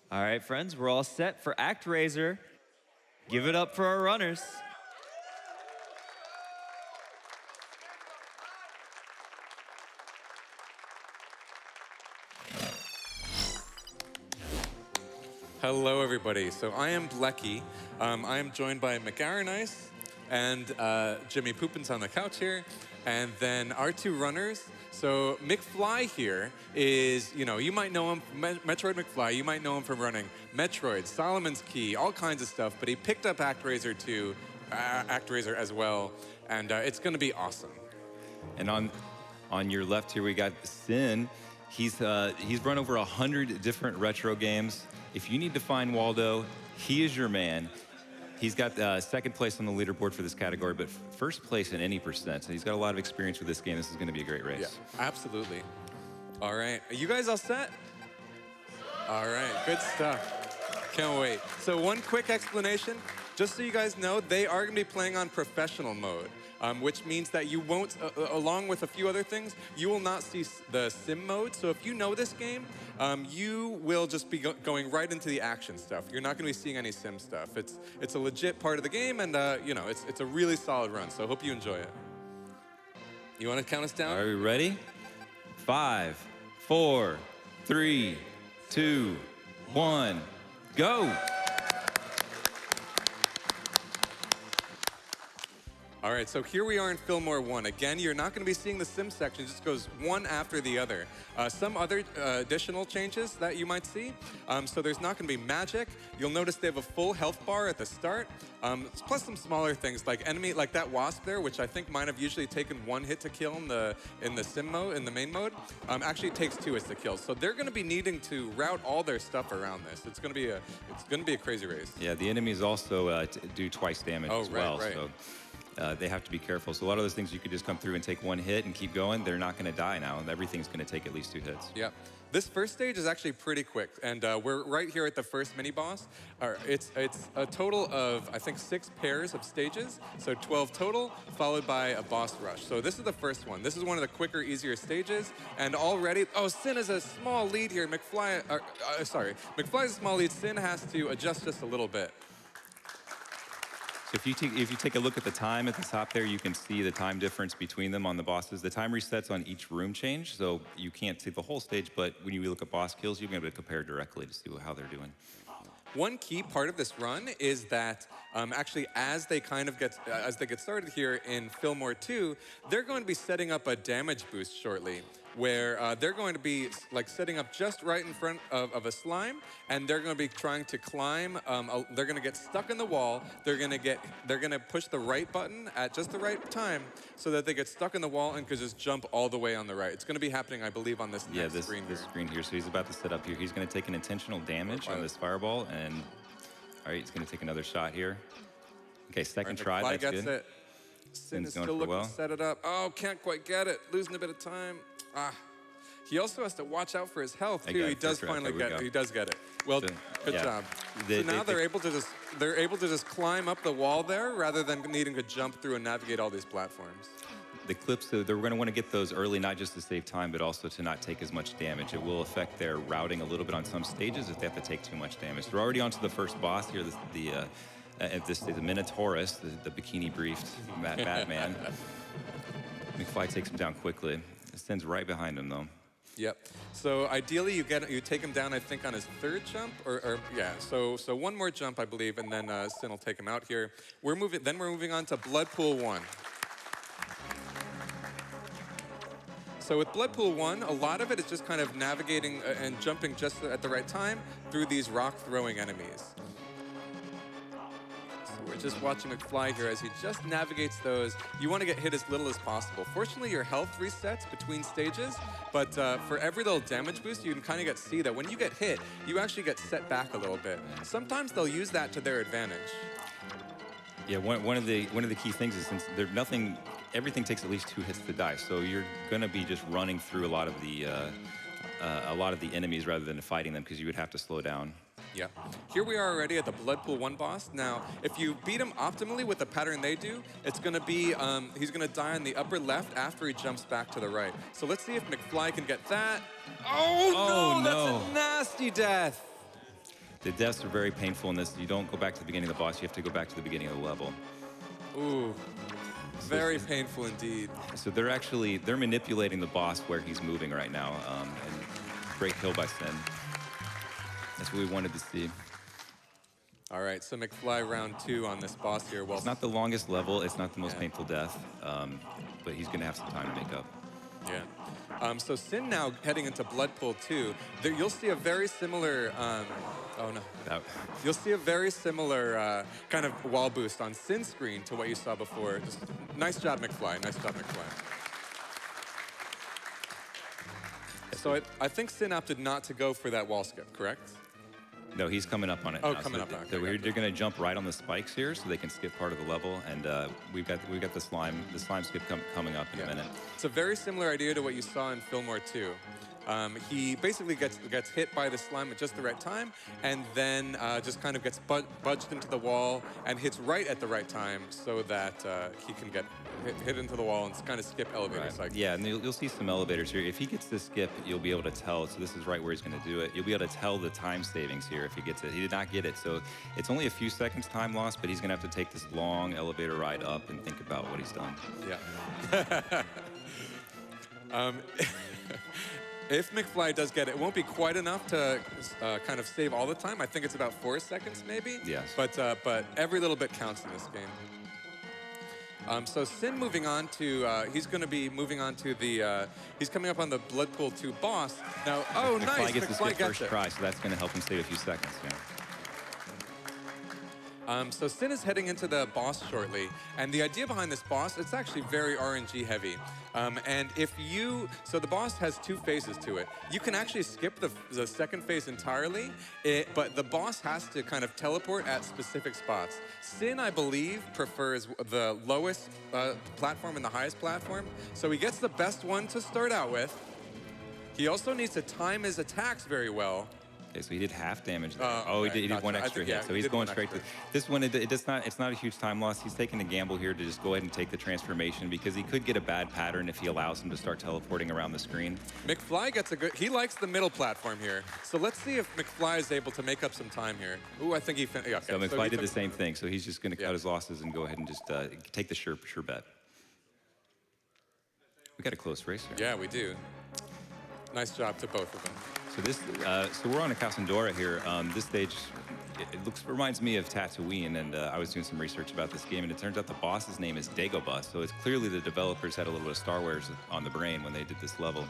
All right, friends, we're all set for ActRaiser. Give it up for our runners. Hello, everybody. So I am Blechy. I am joined by MCAaronIce and Jimmy Poopins on the couch here, and then our two runners. So McFly here is, you might know him, metroidmcfly, you might know him from running Metroid, Solomon's Key, all kinds of stuff, but he picked up ActRaiser too, ActRaiser as well, and it's gonna be awesome. And on your left here, we got sYn. He's run over 100 different retro games. If you need to find Waldo, he is your man. He's got second place on the leaderboard for this category, but first place in any percent. So he's got a lot of experience with this game. This is going to be a great race. Yeah, absolutely. All right, are you guys all set? All right, good stuff. Can't wait. So one quick explanation, just so you guys know, they are going to be playing on professional mode. Which means that you won't, along with a few other things, you will not see the sim mode. So if you know this game, you will just be going right into the action stuff. You're not going to be seeing any sim stuff. It's a legit part of the game, and it's a really solid run. So I hope you enjoy it. You want to count us down? Are we ready? 5, 4, 3, 2, 1, go! All right, so here we are in Fillmore 1. Again, you're not going to be seeing the sim section. It just goes one after the other. Some other additional changes that you might see. So there's not going to be magic. You'll notice they have a full health bar at the start. Plus some smaller things like enemy, like that wasp there, which I think might have usually taken one hit to kill in the sim mode, in the main mode. Actually, it takes 2 hits to kill. So they're going to be needing to route all their stuff around this. It's going to be a crazy race. Yeah, the enemies also do twice damage as well. Right. So. They have to be careful. So a lot of those things you could just come through and take one hit and keep going. They're not going to die now. Everything's going to take at least 2 hits. Yeah. This first stage is actually pretty quick, and we're right here at the first mini-boss. It's a total of, I think, 6 pairs of stages, so 12 total, followed by a boss rush. So this is the first one. This is one of the quicker, easier stages, and already, sYn is a small lead here. McFly's a small lead. sYn has to adjust just a little bit. So if you take a look at the time at the top there, you can see the time difference between them on the bosses. The time resets on each room change, so you can't see the whole stage, but when you look at boss kills, you'll be able to compare directly to see how they're doing. One key part of this run is that actually as they get started here in Fillmore 2, they're going to be setting up a damage boost shortly, where they're going to be setting up just right in front of a slime, and they're going to be trying to climb. They're going to get stuck in the wall. They're going to push the right button at just the right time so that they get stuck in the wall and can just jump all the way on the right. It's going to be happening, I believe, on this next screen here. This screen here. So he's about to set up here. He's going to take an intentional damage on this fireball, and all right, he's going to take another shot here. Okay, second try. That's good. It. sYn is still looking to set it up. Oh, can't quite get it. Losing a bit of time. He also has to watch out for his health too. He does finally get it. He does get it. Well, good job. So now they're able to just climb up the wall there rather than needing to jump through and navigate all these platforms. The clips, they're going to want to get those early, not just to save time, but also to not take as much damage. It will affect their routing a little bit on some stages if they have to take too much damage. They're already onto the first boss here. The Minotaurus, the bikini-briefed Batman. McFly takes him down quickly. sYn's right behind him, though. Yep. So ideally, you take him down, I think, on his 3rd jump, So one more jump, I believe, and then sYn will take him out here. We're moving on to Bloodpool 1. So with Bloodpool 1, a lot of it is just kind of navigating and jumping just at the right time through these rock-throwing enemies. So we're just watching McFly here as he just navigates those. You want to get hit as little as possible. Fortunately, your health resets between stages, but for every little damage boost, you can kind of see that when you get hit, you actually get set back a little bit. Sometimes they'll use that to their advantage. Yeah, one of the key things is since there's nothing. Everything takes at least 2 hits to die, so you're going to be just running through a lot of the enemies rather than fighting them because you would have to slow down. Yeah. Here we are already at the Bloodpool 1 boss. Now, if you beat him optimally with the pattern they do, it's going to be, he's going to die on the upper left after he jumps back to the right. So let's see if McFly can get that. Oh no, that's a nasty death. The deaths are very painful in this. You don't go back to the beginning of the boss. You have to go back to the beginning of the level. Ooh, very painful indeed. So they're manipulating the boss where he's moving right now. And great kill by sYn. That's what we wanted to see. All right, so McFly round 2 on this boss here. Well, It's not the longest level. It's not the most painful death. But he's going to have some time to make up. yeah. So sYn now heading into Blood Pool 2. There, you'll see a very similar. Oh no. You'll see a very similar kind of wall boost on sYn's screen to what you saw before. Just nice job, McFly. Nice job, McFly. So I think sYn opted not to go for that wall skip, correct? No, he's coming up on it. Oh, now. coming so up on it. They're going to jump right on the spikes here, so they can skip part of the level. And we've got the slime skip coming up in a minute. It's a very similar idea to what you saw in Fillmore 2. He basically gets hit by the slime at just the right time, and then just kind of gets budged into the wall and hits right at the right time, so that he can get hit into the wall and kind of skip elevator cycle. Yeah, and you'll see some elevators here. If he gets the skip, you'll be able to tell. So this is right where he's going to do it. You'll be able to tell the time savings here if he gets it. He did not get it, so it's only a few seconds time loss, but he's going to have to take this long elevator ride up and think about what he's done. Yeah. If McFly does get it, it won't be quite enough to kind of save all the time. I think it's about 4 seconds, maybe. Yes. But every little bit counts in this game. So sYn moving on to, he's going to be moving on to the, he's coming up on the Blood Pool 2 boss. Now, oh, nice, McFly gets the skip gets first it. try, so that's going to help him save a few seconds. Yeah. So sYn is heading into the boss shortly, and the idea behind this boss, it's actually very RNG heavy. And so the boss has 2 phases to it. You can actually skip the second phase entirely, but the boss has to kind of teleport at specific spots. sYn, I believe, prefers the lowest platform and the highest platform, so he gets the best one to start out with. He also needs to time his attacks very well. Okay, so he did half damage there. Okay, He did 1 extra hit. So he's going straight to this one. It's not a huge time loss. He's taking a gamble here to just go ahead and take the transformation because he could get a bad pattern if he allows him to start teleporting around the screen. McFly gets he likes the middle platform here. So let's see if McFly is able to make up some time here. Ooh, I think he finished. Okay, so McFly did the same thing. So he's just going to cut his losses and go ahead and just take the sure bet. We got a close race here. Yeah, we do. Nice job to both of them. So so we're on a Cassandra here. This stage, reminds me of Tatooine, and I was doing some research about this game, and it turns out the boss's name is Dagobah. So it's clearly the developers had a little bit of Star Wars on the brain when they did this level.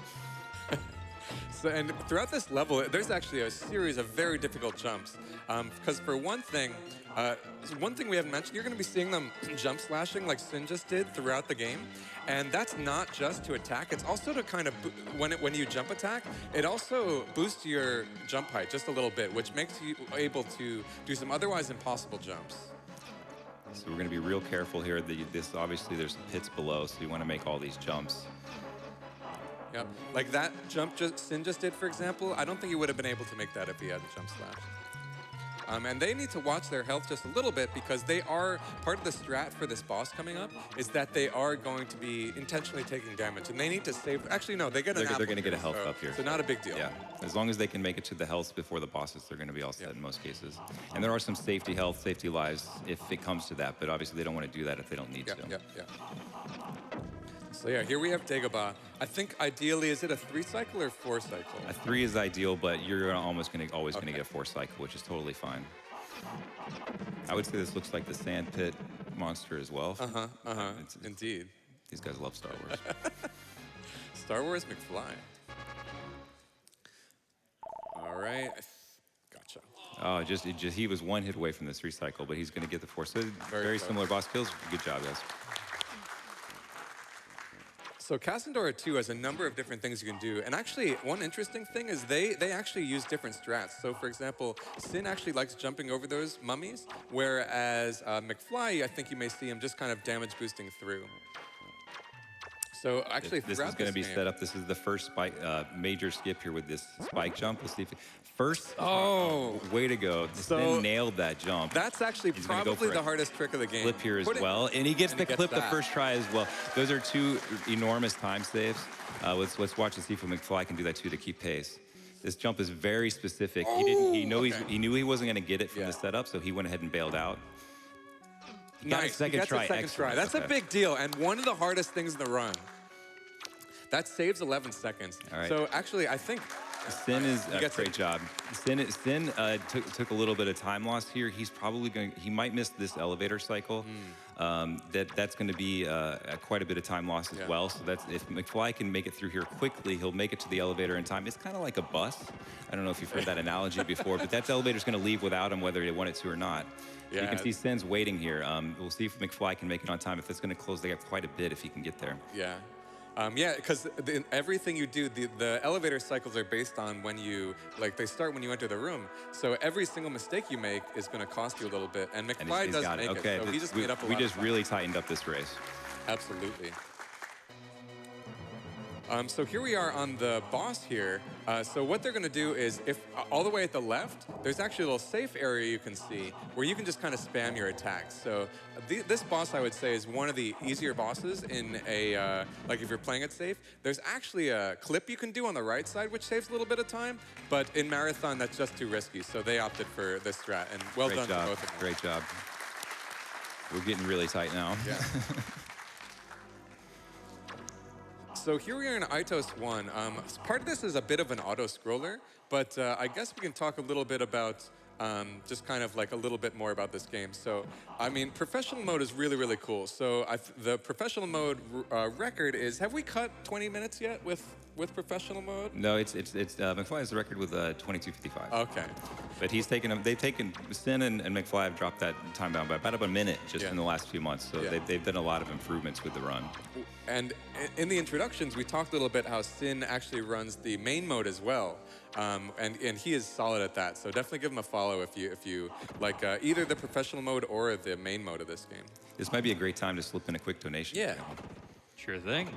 So, and throughout this level, there's actually a series of very difficult jumps. Because for one thing we haven't mentioned, you're going to be seeing them jump slashing like sYn just did throughout the game. And that's not just to attack, it's also to kind of, when you jump attack, it also boosts your jump height just a little bit, which makes you able to do some otherwise impossible jumps. So we're going to be real careful here. Obviously, there's pits below, so you want to make all these jumps. Yep. Like that jump sYn just did, for example, I don't think he would have been able to make that if he had the jump slash. And they need to watch their health just a little bit because they are, part of the strat for this boss coming up is that they are going to be intentionally taking damage. And they need to save, actually no, they get an apple. They're going to get a health up here. So not a big deal. Yeah, as long as they can make it to the health before the bosses, they're going to be all set in most cases. And there are some safety lives if it comes to that, but obviously they don't want to do that if they don't need to. Yeah. So yeah, here we have Dagobah. I think ideally, is it a 3 cycle or 4 cycle? A 3 is ideal, but you're always going to get a 4 cycle, which is totally fine. I would say this looks like the sand pit monster as well. Indeed. These guys love Star Wars. Star Wars McFly. All right. Gotcha. Oh, he was 1 hit away from this 3 cycle, but he's going to get the 4. So very similar boss kills. Good job, guys. So Cassandra 2 has a number of different things you can do. And actually, one interesting thing is they actually use different strats. So for example, sYn actually likes jumping over those mummies, whereas McFly, I think you may see him just kind of damage boosting through. So actually, this is going to be set up. This is the first spike, major skip here with this spike jump. We'll see if way to go. sYn nailed that jump. That's actually probably the hardest trick of the game. Clip here as well, and he gets the clip the first try as well. Those are 2 enormous time saves. Let's watch and see if McFly can do that too to keep pace. This jump is very specific. He knew he wasn't going to get it from the setup, so he went ahead and bailed out. He got a second try. That's a big deal, and one of the hardest things in the run. That saves 11 seconds. All right. So actually, I think sYn is great job. sYn took a little bit of time loss here. He's probably he might miss this elevator cycle. That's going to be quite a bit of time loss as well. So that's if McFly can make it through here quickly, he'll make it to the elevator in time. It's kind of like a bus. I don't know if you've heard that analogy before, but that elevator's going to leave without him whether they want it to or not. So you can see sYn's waiting here. We'll see if McFly can make it on time. If it's going to close the gap quite a bit if he can get there. Because everything you do, the elevator cycles are based on when they start when you enter the room. So every single mistake you make is going to cost you a little bit. And McFly does make it, so he just made up a lot. We just really tightened up this race. Absolutely. So here we are on the boss here. So what they're going to do is, if all the way at the left, there's actually a little safe area you can see where you can just kind of spam your attacks. So this boss, I would say, is one of the easier bosses in a, like if you're playing it safe. There's actually a clip you can do on the right side, which saves a little bit of time. But in Marathon, that's just too risky. So they opted for this strat. And well done to both of them. Great job. We're getting really tight now. Yeah. So here we are in Aitos 1. Part of this is a bit of an auto-scroller, but I guess we can talk a little bit about just kind of like a little bit more about this game. So, I mean, professional mode is really, really cool. So the professional mode record is, have we cut 20 minutes yet with professional mode? No, McFly has the record with 22:55. Okay. But they've taken, sYn and McFly have dropped that time down by about a minute just in the last few months. So they've done a lot of improvements with the run. And in the introductions, we talked a little bit how sYn actually runs the main mode as well. And he is solid at that. So definitely give him a follow if you like either the professional mode or the main mode of this game. This might be a great time to slip in a quick donation. Yeah. Sure thing.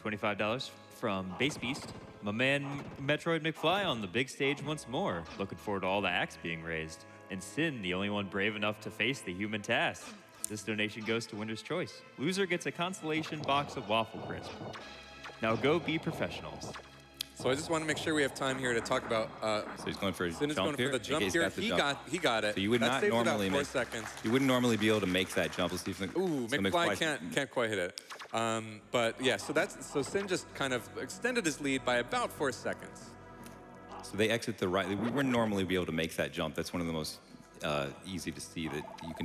$25 from Base Beast. My man Metroid McFly on the big stage once more. Looking forward to all the acts being raised. And sYn, the only one brave enough to face the human task. This donation goes to winner's choice. Loser gets a consolation box of waffle crisp. Now go be professionals. So I just want to make sure we have time here to talk about. So he's going for a sYn is jump going here. for the jump here. He got it. So you would that not normally about 4 make. seconds. You wouldn't normally be able to make that jump. Let's see if McFly can't quite hit it. But yeah, so sYn just kind of extended his lead by about 4 seconds. So they exit the right. We wouldn't normally be able to make that jump. That's one of the most easy to see, that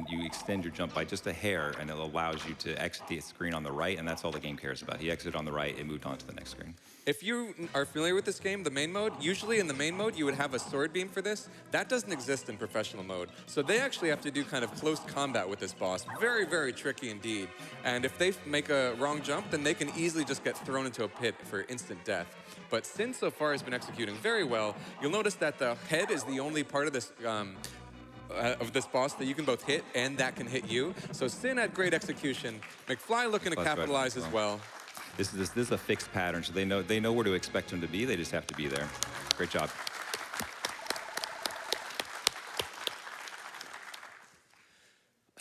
you extend your jump by just a hair, and it allows you to exit the screen on the right, and that's all the game cares about. He exited on the right, it moved on to the next screen. If you are familiar with this game, the main mode, usually in the main mode you would have a sword beam for this. That doesn't exist in professional mode. So they actually have to do kind of close combat with this boss. Very, very tricky indeed. And if they make a wrong jump, then they can easily just get thrown into a pit for instant death. But sYn so far has been executing very well. You'll notice that the head is the only part of this boss that you can both hit and that can hit you. So sYn had great execution. McFly looking to capitalize as well. This is a fixed pattern, so they know where to expect him to be. They just have to be there. Great job.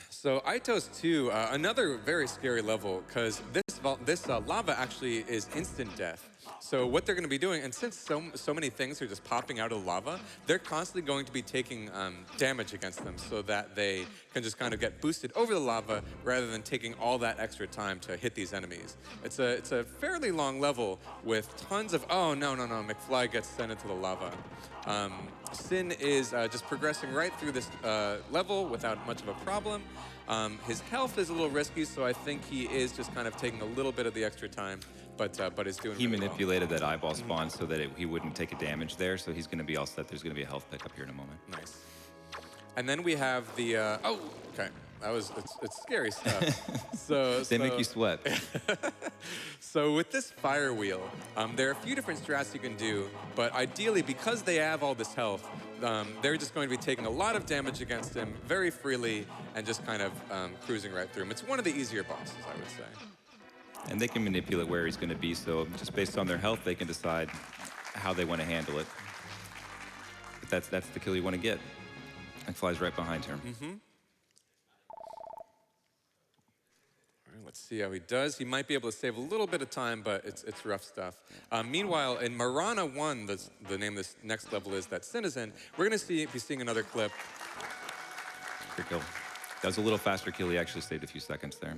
So Aitos 2, another very scary level, because this lava actually is instant death. So what they're going to be doing, and since so many things are just popping out of the lava, they're constantly going to be taking damage against them so that they can just kind of get boosted over the lava rather than taking all that extra time to hit these enemies. It's a fairly long level with tons of, oh, no, McFly gets sent into the lava. sYn is just progressing right through this level without much of a problem. His health is a little risky, so I think he is just kind of taking a little bit of the extra time, but is doing really well. He manipulated that eyeball spawn so that he wouldn't take a damage there, so he's going to be all set. There's going to be a health pickup here in a moment. Nice. And then we have the, okay. It's scary stuff. They make you sweat. So with this fire wheel, there are a few different strats you can do, but ideally, because they have all this health, they're just going to be taking a lot of damage against him very freely and just kind of cruising right through him. It's one of the easier bosses, I would say. And they can manipulate where he's going to be, so just based on their health, they can decide how they want to handle it. But that's the kill you want to get. And flies right behind her. Mm-hmm. All right, let's See how he does. He might be able to save a little bit of time, but it's rough stuff. Meanwhile, in Marana 1, the name of this next level is that sYn is in, we're going to be seeing another clip. Good kill. That was a little faster kill. He actually saved a few seconds there.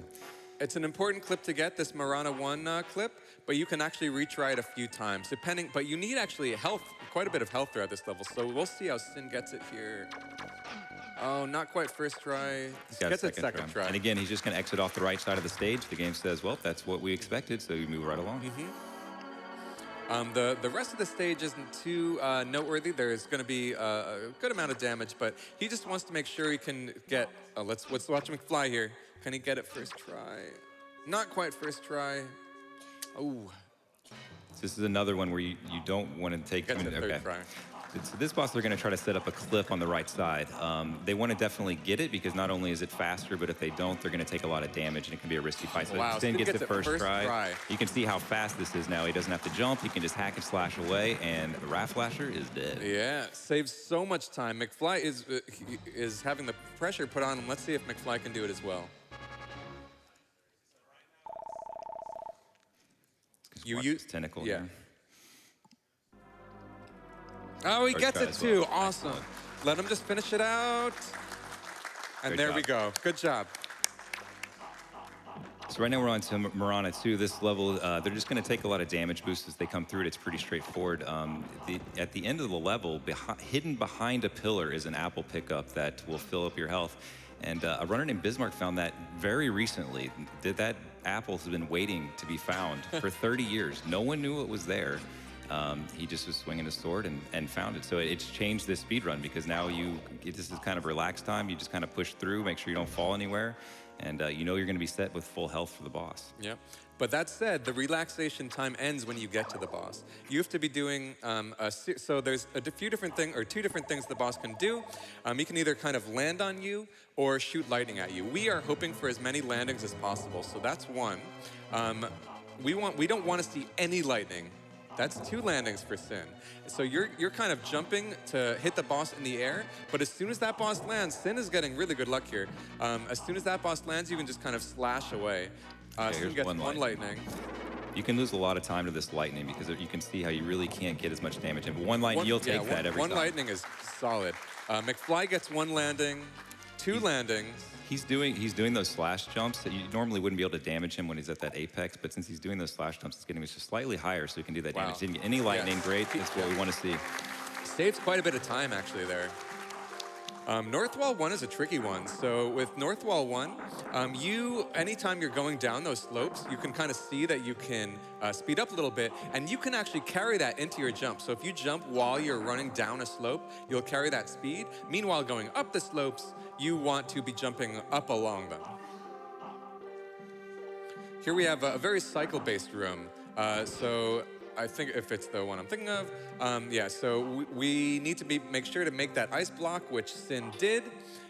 It's an important clip to get, this Marana 1 clip, but you can actually retry it a few times, but you need actually health, quite a bit of health throughout this level, so we'll see how sYn gets it here. Oh, not quite first try. Gets it second try. And again, he's just going to exit off the right side of the stage. The game says, well, that's what we expected, so you move right along. The rest of the stage isn't too noteworthy. There's going to be a good amount of damage, but he just wants to make sure he can get, let's watch him fly here. Can he get it first try? Not quite first try. Oh. This is another one where you don't want to take... Gets it third try. So this boss, they're going to try to set up a clip on the right side. They want to definitely get it because not only is it faster, but if they don't, they're going to take a lot of damage and it can be a risky fight. So wow, sYn gets it first try. You can see how fast this is now. He doesn't have to jump. He can just hack and slash away, and the Rat Flasher is dead. Yeah, saves so much time. McFly is having the pressure put on him. Let's see if McFly can do it as well. You use tentacle. Yeah. Here. Oh, he gets it too. Awesome. Let him just finish it out. And there we go. Good job. So right now we're on to Marana 2. This level, they're just going to take a lot of damage boosts as they come through it. It's pretty straightforward. At the end of the level, hidden behind a pillar is an apple pickup that will fill up your health. And a runner named Bismarck found that very recently. That apple has been waiting to be found for 30 years. No one knew it was there. He just was swinging his sword and found it. So it's changed this speed run because now this is kind of relaxed time. You just kind of push through, make sure you don't fall anywhere, and you know you're going to be set with full health for the boss. Yep. But that said, the relaxation time ends when you get to the boss. You have to be doing, so there's two different things the boss can do. He can either kind of land on you or shoot lightning at you. We are hoping for as many landings as possible, so that's one. We don't want to see any lightning. That's 2 landings for sYn. So you're kind of jumping to hit the boss in the air, but as soon as that boss lands, sYn is getting really good luck here. As soon as that boss lands, you can just kind of slash away. sYn gets one lightning. You can lose a lot of time to this lightning because you can see how you really can't get as much damage in. But one lightning, you'll take that every time. One lightning is solid. McFly gets 1 landing, 2 landings. He's doing those slash jumps that you normally wouldn't be able to damage him when he's at that apex, but since he's doing those slash jumps, it's getting him just slightly higher so he can do that damage. Didn't get any lightning, great. That's what we want to see. Saves quite a bit of time actually there. North Wall 1 is a tricky one. So with North Wall 1, anytime you're going down those slopes, you can kind of see that you can speed up a little bit, and you can actually carry that into your jump. So if you jump while you're running down a slope, you'll carry that speed. Meanwhile, going up the slopes, you want to be jumping up along them. Here we have a very cycle-based room. So I think if it's the one I'm thinking of, so we need to make sure to make that ice block, which sYn did,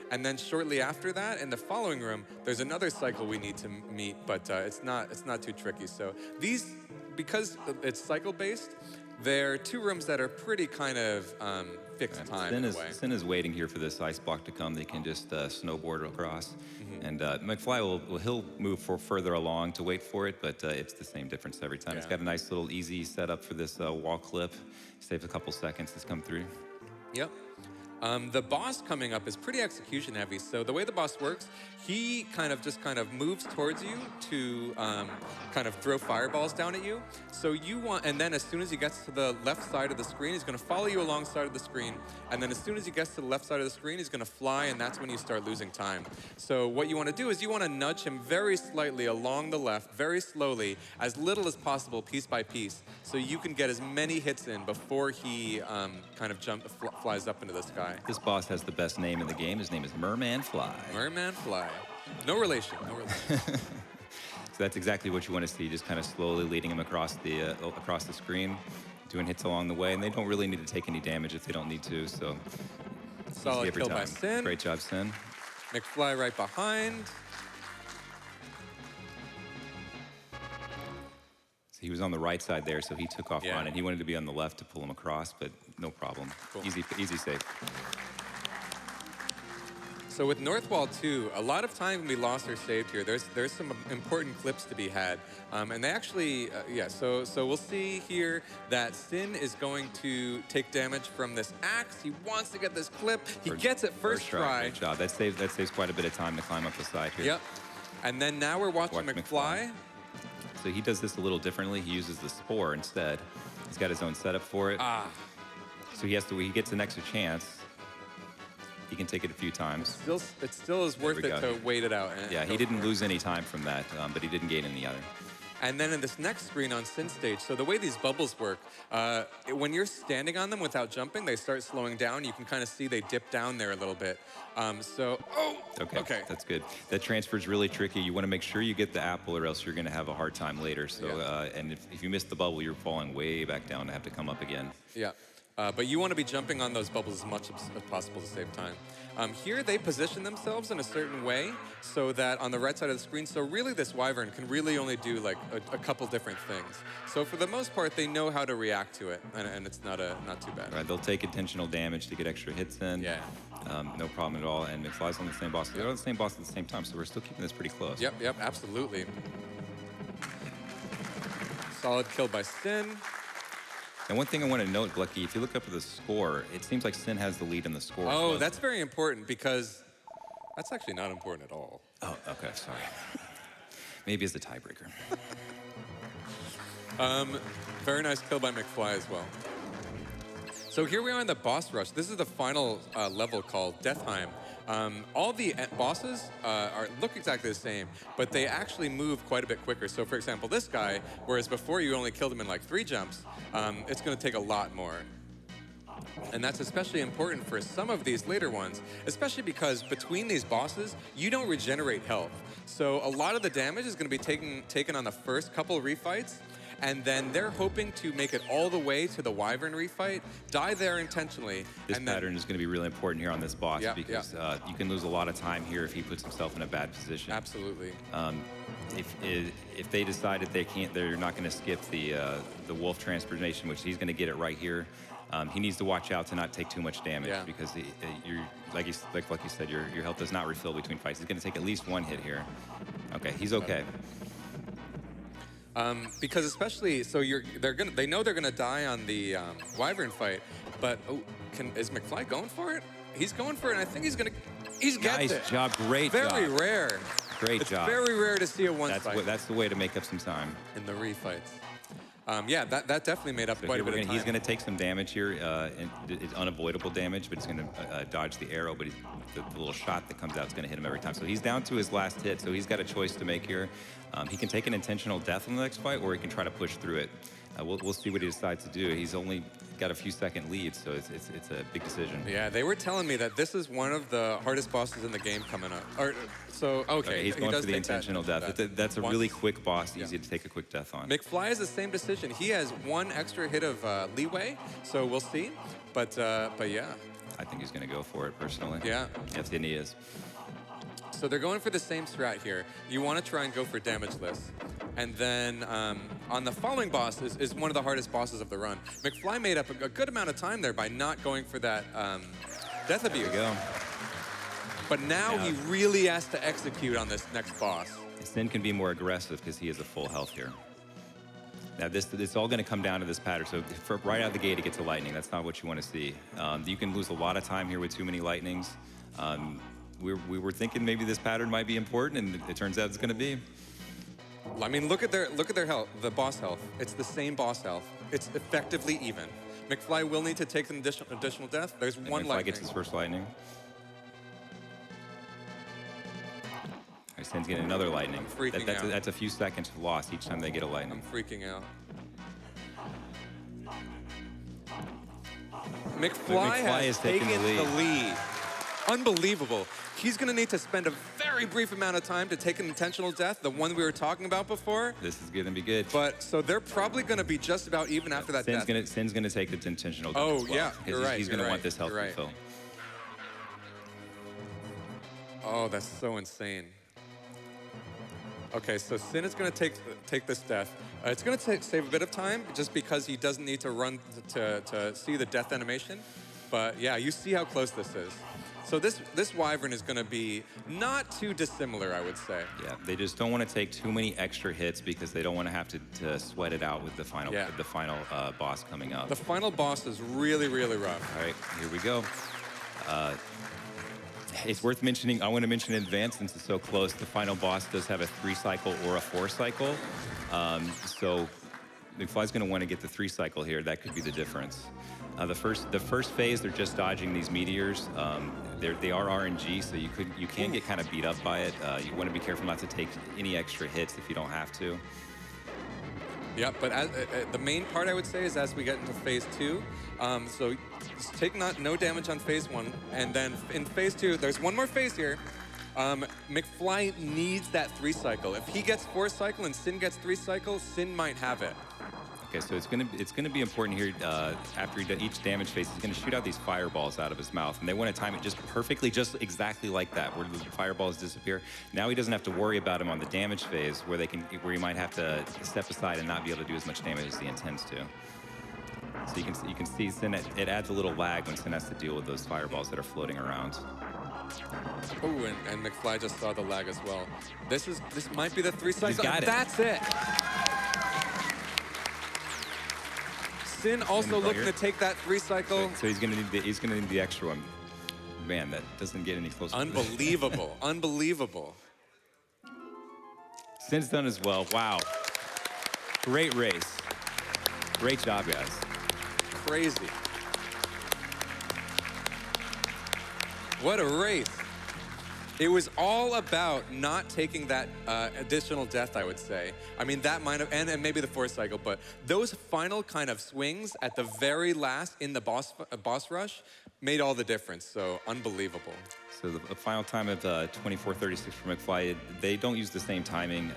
and then shortly after that, in the following room, there's another cycle we need to meet, but it's not too tricky. So these, because it's cycle-based, there are 2 rooms that are pretty kind of fixed time in a way. sYn is waiting here for this ice block to come. They can just snowboard across. And McFly he'll move further along to wait for it, but it's the same difference every time. It's got a nice little easy setup for this wall clip. Saves a couple seconds to come through. Yep. The boss coming up is pretty execution heavy. So the way the boss works, he kind of moves towards you to kind of throw fireballs down at you. So and then as soon as he gets to the left side of the screen, he's going to follow you alongside of the screen. And then as soon as he gets to the left side of the screen, he's going to fly, and that's when you start losing time. So what you want to do is you want to nudge him very slightly along the left, very slowly, as little as possible, piece by piece, so you can get as many hits in before he kind of flies up into the sky. This boss has the best name in the game. His name is Merman Fly. Merman Fly. No relation. So that's exactly what you want to see, just kind of slowly leading him across the screen, doing hits along the way, and they don't really need to take any damage if they don't need to, so solid kill by sYn. Great job, sYn. McFly right behind. So he was on the right side there, so he took off running. He wanted to be on the left to pull him across, but no problem. Cool. Easy save. So with Northwall 2, a lot of time when we lost or saved here, there's some important clips to be had. And they actually, so we'll see here that sYn is going to take damage from this axe. He wants to get this clip. He gets it first try. Great job. That saves quite a bit of time to climb up the side here. Yep. And then now we're watching McFly. So he does this a little differently. He uses the spore instead. He's got his own setup for it. So he gets an extra chance. He can take it a few times. It still is worth it to wait it out. Yeah, he didn't lose any time from that, but he didn't gain any other. And then in this next screen on sYn stage, so the way these bubbles work, when you're standing on them without jumping, they start slowing down. You can kind of see they dip down there a little bit. Okay. That's good. That transfer is really tricky. You want to make sure you get the apple or else you're going to have a hard time later. So, and if you miss the bubble, you're falling way back down to have to come up again. Yeah. But you want to be jumping on those bubbles as much as possible to save time. Here they position themselves in a certain way so that on the right side of the screen, so really this wyvern can really only do like a couple different things. So for the most part, they know how to react to it, and it's not too bad. Right, they'll take intentional damage to get extra hits in. Yeah. No problem at all. And McFly's on the same boss. They're on the same boss at the same time, so we're still keeping this pretty close. Yep, absolutely. Solid kill by sYn. And one thing I want to note, Blechy, if you look up at the score, it seems like sYn has the lead in the score. Oh, that's very important because that's actually not important at all. Oh, okay, sorry. Maybe as a tiebreaker. Very nice kill by McFly as well. So here we are in the boss rush. This is the final level called Deathheim. All the bosses look exactly the same, but they actually move quite a bit quicker. So for example, this guy, whereas before you only killed him in like 3 jumps, it's going to take a lot more. And that's especially important for some of these later ones, especially because between these bosses, you don't regenerate health. So a lot of the damage is going to be taken on the first couple refights, and then they're hoping to make it all the way to the wyvern refight, die there intentionally. This pattern is going to be really important here on this boss because you can lose a lot of time here if he puts himself in a bad position. Absolutely. If they decide that they're not going to skip the wolf transformation, which he's going to get it right here. He needs to watch out to not take too much damage because like you said, your health does not refill between fights. He's going to take at least 1 hit here. Okay, he's okay. Because especially, so they know they're gonna die on the wyvern fight, but is McFly going for it? He's going for it, and I think he's gets it. Nice job, great job. Very rare. Great job. It's very rare to see a one-fight. That's the way to make up some time. In the refights. That definitely made up quite a bit of time. He's going to take some damage here. It's unavoidable damage, but he's going to dodge the arrow. But the little shot that comes out is going to hit him every time. So he's down to his last hit. So he's got a choice to make here. He can take an intentional death in the next fight, or he can try to push through it. We'll see what he decides to do. He's only got a few second lead, so it's a big decision. Yeah, they were telling me that this is one of the hardest bosses in the game coming up. Okay, he's going for the intentional death. That's a really quick boss, easy to take a quick death on. McFly has the same decision. He has 1 extra hit of leeway, so we'll see. But yeah. I think he's going to go for it personally. Yeah. Yes, and he is. So they're going for the same strat here. You want to try and go for damageless. And then on the following boss is one of the hardest bosses of the run. McFly made up a good amount of time there by not going for that death abuse. There we go. But now he really has to execute on this next boss. sYn can be more aggressive because he has a full health here. Now it's all going to come down to this pattern. So right out of the gate, it gets a lightning. That's not what you want to see. You can lose a lot of time here with too many lightnings. We were thinking maybe this pattern might be important, and it turns out it's going to be. I mean, look at their health, the boss health. It's the same boss health. It's effectively even. McFly will need to take an additional death. There's one lightning. McFly gets his first lightning. sYn's getting another lightning. I'm freaking out. That's a few seconds lost each time they get a lightning. I'm freaking out. McFly has taken the lead. Unbelievable. He's going to need to spend a very brief amount of time to take an intentional death, the one we were talking about before. This is going to be good. But so they're probably going to be just about even after that death. sYn's going to take the intentional death. Oh, yeah, you're right. He's going to want this health refill. Oh, that's so insane. Okay, so sYn is going to take this death. It's going to save a bit of time just because he doesn't need to run to see the death animation. But yeah, you see how close this is. So this wyvern is going to be not too dissimilar, I would say. Yeah, they just don't want to take too many extra hits because they don't want to have to sweat it out with the final boss coming up. The final boss is really, really rough. All right, here we go. It's worth mentioning, I want to mention in advance, since it's so close, the final boss does have a 3-cycle or a 4-cycle. So McFly's going to want to get the 3-cycle here. That could be the difference. The first phase, they're just dodging these meteors. They are RNG, so you can get kind of beat up by it. You want to be careful not to take any extra hits if you don't have to. Yeah, but the main part I would say is as we get into phase 2, so just take no damage on phase 1, and then in phase 2, there's one more phase here. McFly needs that 3-cycle. If he gets 4-cycle and sYn gets 3-cycle, sYn might have it. Okay, so it's gonna be important here. After each damage phase, he's gonna shoot out these fireballs out of his mouth, and they want to time it just perfectly, just exactly like that, where the fireballs disappear. Now he doesn't have to worry about them on the damage phase, where he might have to step aside and not be able to do as much damage as he intends to. So you can see sYn, it adds a little lag when sYn has to deal with those fireballs that are floating around. Oh, and McFly just saw the lag as well. This might be the 3-cycle. He's got it. That's it. sYn also looking to take that 3-cycle. So he's gonna need the extra one. Man, that doesn't get any closer. Unbelievable, unbelievable. sYn's done as well. Wow, great race. Great job, guys. Crazy. What a race. It was all about not taking that additional death, I would say. I mean, that might have, and maybe the 4-cycle, but those final kind of swings at the very last in the boss rush made all the difference, so unbelievable. So the final time of 24:36 for McFly, they don't use the same timing.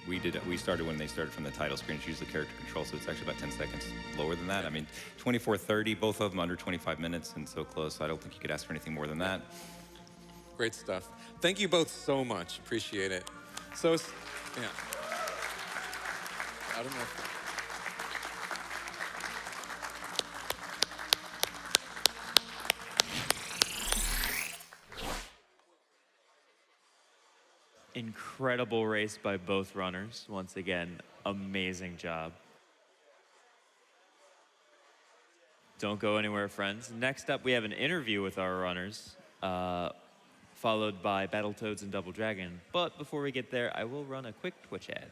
We started when they started from the title screen. It's usually character control, so it's actually about 10 seconds lower than that. I mean, 24:30, both of them under 25 minutes and so close, so I don't think you could ask for anything more than that. Great stuff. Thank you both so much. Appreciate it. So, yeah. I don't know if... Incredible race by both runners. Once again, amazing job. Don't go anywhere, friends. Next up, we have an interview with our runners, followed by Battletoads and Double Dragon. But before we get there, I will run a quick Twitch ad.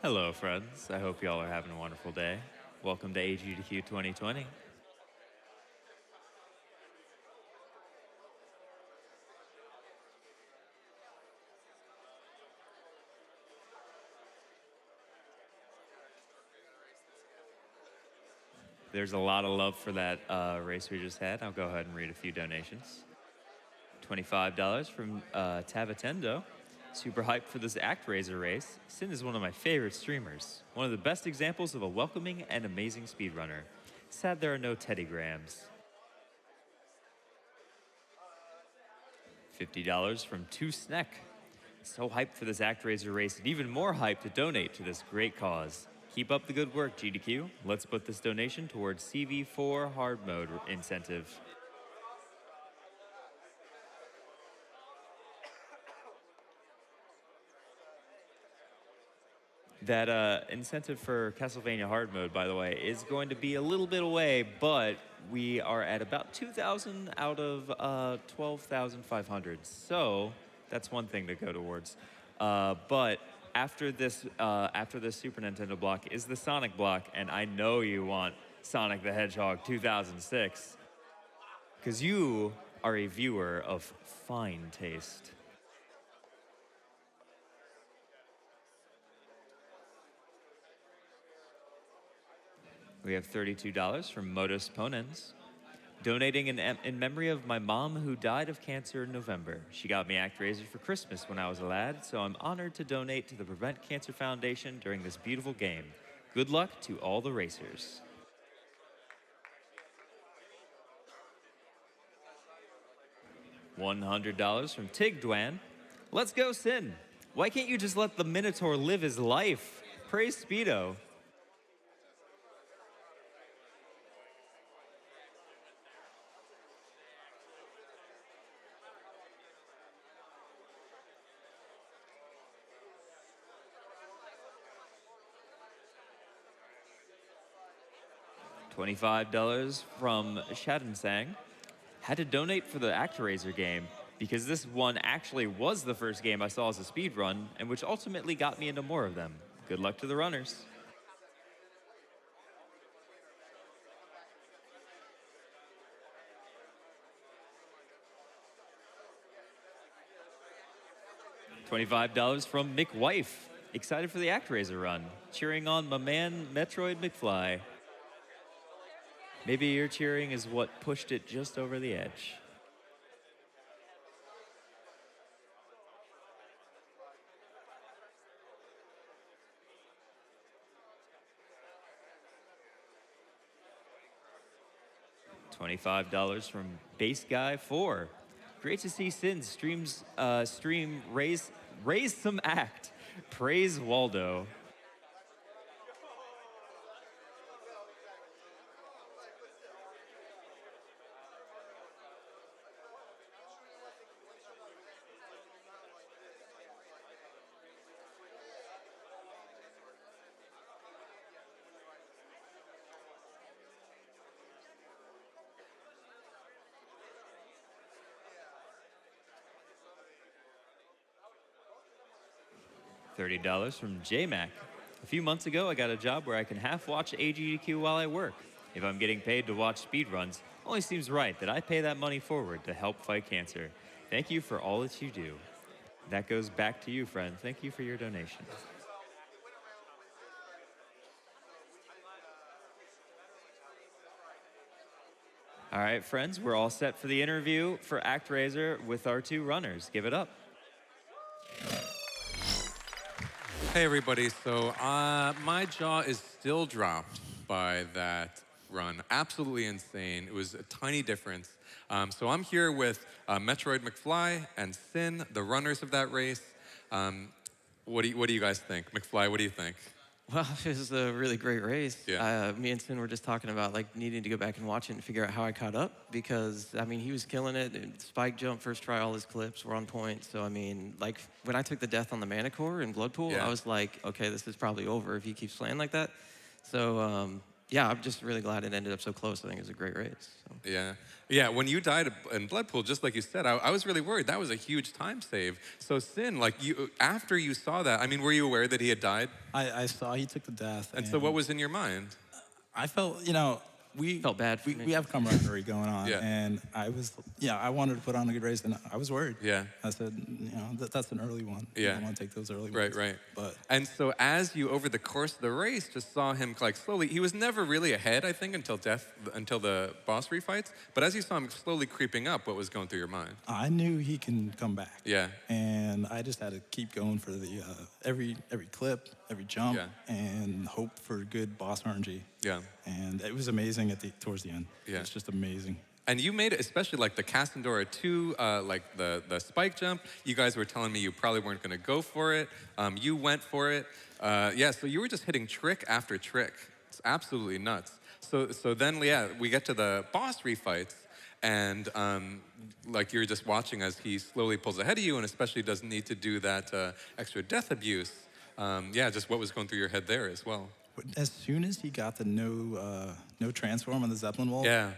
Hello, friends. I hope y'all are having a wonderful day. Welcome to AGDQ 2020. There's a lot of love for that race we just had. I'll go ahead and read a few donations. $25 from Tavatendo. Super hyped for this ActRaiser race. sYn is one of my favorite streamers. One of the best examples of a welcoming and amazing speedrunner. Sad there are no Teddy Grahams. $50 from 2Sneck. So hyped for this ActRaiser race and even more hyped to donate to this great cause. Keep up the good work, GDQ. Let's put this donation towards CV4 hard mode incentive. That incentive for Castlevania hard mode, by the way, is going to be a little bit away, but we are at about 2,000 out of 12,500. So that's one thing to go towards. But after this Super Nintendo block is the Sonic block, and I know you want Sonic the Hedgehog 2006, because you are a viewer of fine taste. We have $32 from Modus Ponens. Donating in memory of my mom who died of cancer in November. She got me ActRaiser for Christmas when I was a lad, so I'm honored to donate to the Prevent Cancer Foundation during this beautiful game. Good luck to all the racers. $100 from Tigdwan. Let's go, sYn. Why can't you just let the Minotaur live his life? Praise Speedo. $25 from Shadensang. Had to donate for the ActRaiser game because this one actually was the first game I saw as a speedrun and which ultimately got me into more of them. Good luck to the runners. $25 from McWife. Excited for the ActRaiser run. Cheering on my man metroidmcfly. Maybe your cheering is what pushed it just over the edge. $25 from Base Guy 4. Great to see sYn's stream raise some act. Praise Waldo. $30 from JMac. A few months ago, I got a job where I can half watch AGDQ while I work. If I'm getting paid to watch speedruns, it only seems right that I pay that money forward to help fight cancer. Thank you for all that you do. That goes back to you, friend. Thank you for your donation. All right, friends, we're all set for the interview for ActRaiser with our two runners. Give it up. Hey everybody, so my jaw is still dropped by that run. Absolutely insane. It was a tiny difference. So I'm here with metroidmcfly and sYn, the runners of that race. What do you guys think? McFly, what do you think? Well, it was a really great race. Yeah. Me and sYn were just talking about like needing to go back and watch it and figure out how I caught up because I mean he was killing it. Spike jump, first try, all his clips were on point. So I mean, like when I took the death on the Manicore in Bloodpool, Yeah. I was like, okay, this is probably over if he keeps playing like that. So yeah, I'm just really glad it ended up so close. I think it was a great race. So. Yeah. When you died in Bloodpool, just like you said, I was really worried. That was a huge time save. So sYn, like after you saw that, I mean, were you aware that he had died? I saw he took the death. And so what was in your mind? I felt, we Felt bad for me. we have camaraderie going on, Yeah. and I wanted to put on a good race, and I was worried. Yeah. I said, that's an early one. Yeah. I want to take those early Right, ones. right. But And so as you, over the course of the race, just saw him like slowly, he was never really ahead, I think, until the boss refights. But as you saw him slowly creeping up, what was going through your mind? I knew he can come back. Yeah. And I just had to keep going for the every clip, every jump, Yeah. and hope for good boss RNG. Yeah. And it was amazing towards the end. Yeah. It's just amazing. And you made it, especially like the Casandora 2, like the spike jump. You guys were telling me you probably weren't going to go for it. You went for it. Yeah, so you were just hitting trick after trick. It's absolutely nuts. So then, yeah, we get to the boss refights, and like you're just watching as he slowly pulls ahead of you, and especially doesn't need to do that extra death abuse. Yeah, just what was going through your head there as well. As soon as he got the no transform on the Zeppelin wall, Yeah.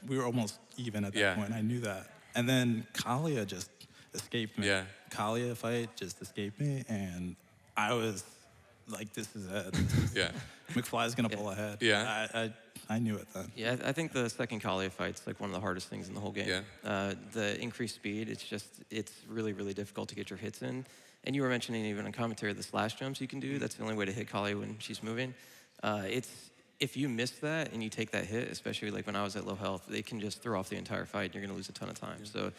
we were almost even at that Yeah. point. I knew that. And then Kalia just escaped me. Yeah. Kalia fight just escaped me, and I was like, this is it. Yeah. McFly's gonna pull ahead. Yeah. I knew it then. Yeah, I think the second Kalia fight's like one of the hardest things in the whole game. Yeah. The increased speed, it's really, really difficult to get your hits in. And you were mentioning even in commentary the slash jumps you can do. That's the only way to hit Kalia when she's moving. If you miss that and you take that hit, especially like when I was at low health, they can just throw off the entire fight and you're gonna lose a ton of time. So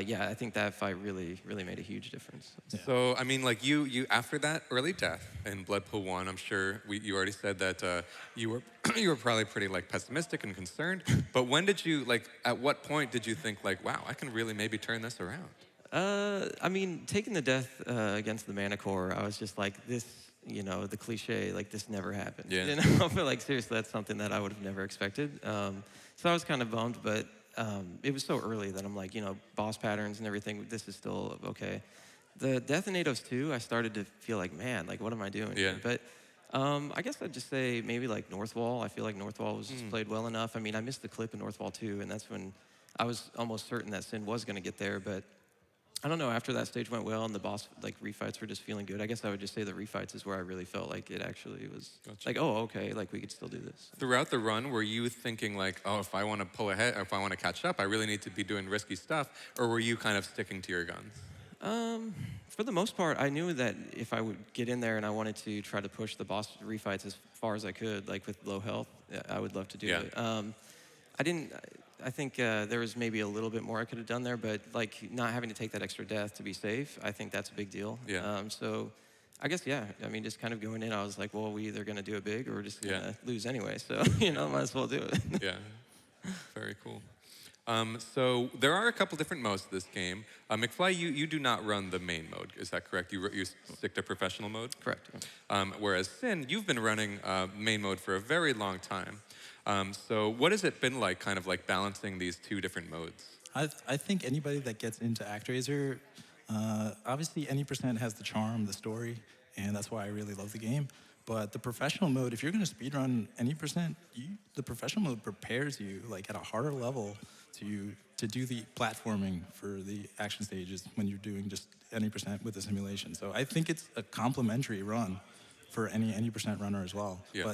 yeah, I think that fight really, really made a huge difference. Yeah. So, I mean, like you after that early death in Blood Pool 1, I'm sure you already said that you were you were probably pretty like pessimistic and concerned. But when did you, like, at what point did you think like, wow, I can really maybe turn this around? I mean, taking the death against the Mana Core, I was just like, this, the cliche, like, this never happened. Yeah. I feel like, seriously, that's something that I would have never expected. So I was kind of bummed, but it was so early that I'm like, boss patterns and everything, this is still okay. The Death in 802, I started to feel like, man, like, what am I doing? Yeah. But I guess I'd just say maybe like Northwall. I feel like Northwall was just played well enough. I mean, I missed the clip in Northwall too, and that's when I was almost certain that sYn was going to get there, but I don't know, after that stage went well and the boss like refights were just feeling good, I guess I would just say the refights is where I really felt like it actually was like, oh, okay, like we could still do this. Throughout the run, were you thinking like, oh, if I want to pull ahead, or if I want to catch up, I really need to be doing risky stuff, or were you kind of sticking to your guns? For the most part, I knew that if I would get in there and I wanted to try to push the boss refights as far as I could, like with low health, I would love to do it. I think there was maybe a little bit more I could have done there, but like not having to take that extra death to be safe, I think that's a big deal. Yeah. So I guess, yeah, I mean, just kind of going in, I was like, well, we either going to do it big or we're just going to lose anyway. So, might as well do it. Yeah, very cool. So there are a couple different modes to this game. McFly, you do not run the main mode, is that correct? You stick to professional mode? Correct. Whereas sYn, you've been running main mode for a very long time. So what has it been like, kind of like balancing these two different modes? I think anybody that gets into ActRaiser, obviously any percent has the charm, the story, and that's why I really love the game. But the professional mode, if you're going to speedrun any percent, the professional mode prepares you like at a harder level to do the platforming for the action stages when you're doing just any percent with the simulation. So I think it's a complementary run for any percent runner as well. Yeah.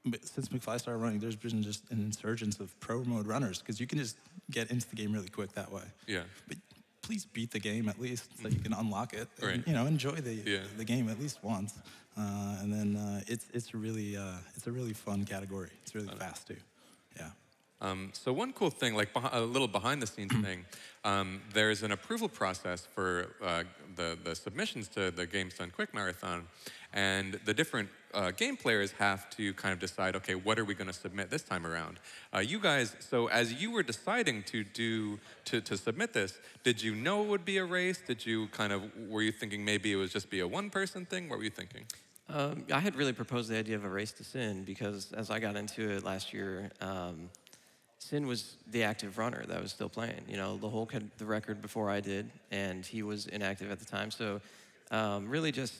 But since McFly started running, there's been just an insurgence of pro mode runners because you can just get into the game really quick that way. Yeah. But please beat the game at least so you can unlock it. Right. And, enjoy the game at least once. And then it's a really fun category. It's really fast too. Yeah. So one cool thing, like a little behind the scenes thing, there's an approval process for the submissions to the Games Done Quick Marathon, and the different game players have to kind of decide, okay, what are we going to submit this time around? You guys, so as you were deciding to submit this, did you know it would be a race? Were you thinking maybe it would just be a one-person thing? What were you thinking? I had really proposed the idea of a race to sYn because as I got into it last year, sYn was the active runner that was still playing. The Hulk had the record before I did, and he was inactive at the time. So really just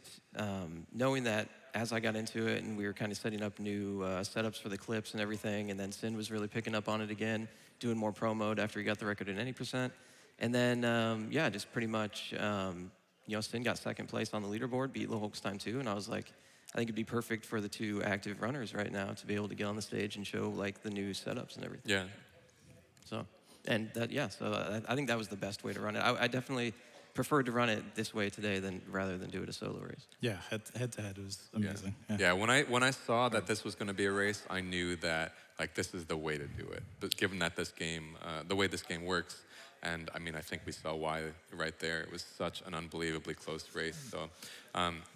knowing that as I got into it and we were kind of setting up new setups for the clips and everything, and then sYn was really picking up on it again, doing more pro mode after he got the record in any percent. And then, just pretty much, sYn got second place on the leaderboard, beat Lil Hulk's time too, and I was like, I think it'd be perfect for the two active runners right now to be able to get on the stage and show like the new setups and everything. Yeah. So, and that, yeah, so I think that was the best way to run it. I definitely preferred to run it this way today rather than do it a solo race. Yeah, head to head was amazing. Yeah. When I saw that this was going to be a race, I knew that like this is the way to do it. But given that this game, the way this game works, and I mean, I think we saw why right there. It was such an unbelievably close race. So,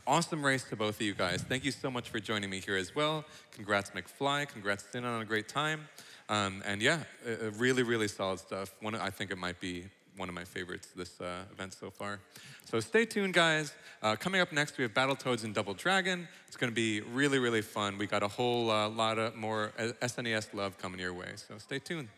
awesome race to both of you guys. Thank you so much for joining me here as well. Congrats, McFly. Congrats, sYn, on a great time. And yeah, really, really solid stuff. I think it might be one of my favorites this event so far. So stay tuned, guys. Coming up next, we have Battletoads and Double Dragon. It's going to be really, really fun. We got a whole lot of more SNES love coming your way. So stay tuned.